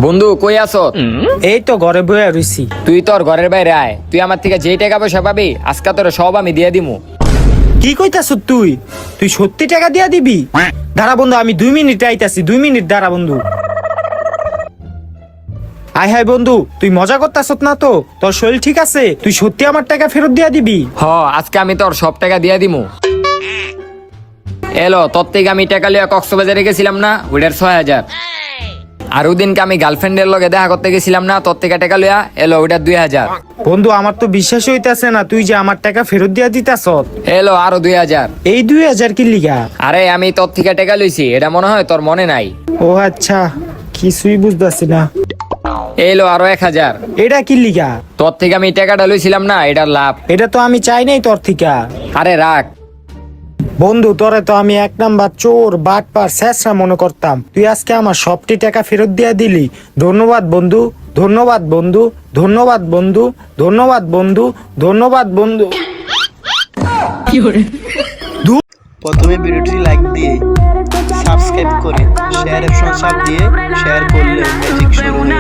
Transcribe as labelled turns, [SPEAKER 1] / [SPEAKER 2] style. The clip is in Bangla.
[SPEAKER 1] বন্ধু কই আছো?
[SPEAKER 2] এই তো ঘরে বইয়া রইছি।
[SPEAKER 1] তুই তোর ঘরের বাইরে আয়, তুই আমার থেকে যেই টাকা পয়সা পাবি আজকে তোর সব আমি দিয়ে দিমু।
[SPEAKER 2] কি কইতাছ তুই? তুই সত্যি টাকা দিয়া দিবি? দাঁড়া বন্ধু, আমি 2 মিনিট আইতাছি, 2 মিনিট দাঁড়া বন্ধু। আয় হায় বন্ধু, তুই মজা করতাছ না তো? তোর শরীর ঠিক আছে? তুই সত্যি আমার টাকা ফেরত দিয়া দিবি?
[SPEAKER 1] হ, আজকে আমি তোর সব টাকা দিয়ে দিমু। এলো, তোর থেকে আমি টাকা লিয়া কক্সবাজারে গেছিলাম না, ওইটার 6,000। আর ওদিনকে আমি গার্লফ্রেন্ডের লগে দেখা করতে গেছিলাম না, তোর থেকে টাকা লিয়া এলো ওইটার 2,000।
[SPEAKER 2] বন্ধু আমার তো বিশ্বাস হইতাছে না তুই যে আমার টাকা ফেরত দিয়া দিতাছ।
[SPEAKER 1] এলো আরো 2,000।
[SPEAKER 2] এই 2000 কি লিগা?
[SPEAKER 1] আরে আমি তোর থেকে টাকা লইছি, এটা মনে হয় তোর মনে নাই।
[SPEAKER 2] ও আচ্ছা, কিছুই বুঝতাছি না।
[SPEAKER 1] এলো আরো 1,000।
[SPEAKER 2] এটা কি লিগা?
[SPEAKER 1] তোর থেকে আমি টাকাটা লইছিলাম না, এটার লাভ।
[SPEAKER 2] এটা তো আমি চাই নাই তোর থেকে।
[SPEAKER 1] আরে রাখ।
[SPEAKER 2] বন্ধু তোরে তো আমি 1 নাম্বার চোর বাটপার শেষরা মনে করতাম, তুই আজকে আমার সবটি টাকা ফেরত দিয়া দিলি। ধন্যবাদ বন্ধু, ধন্যবাদ বন্ধু, ধন্যবাদ বন্ধু, ধন্যবাদ বন্ধু, ধন্যবাদ বন্ধু।
[SPEAKER 3] প্রথমে ভিডিওটি লাইক দিয়ে সাবস্ক্রাইব করে শেয়ার অপশন চাপ দিয়ে শেয়ার করলে ম্যাজিক শুরু হয়ে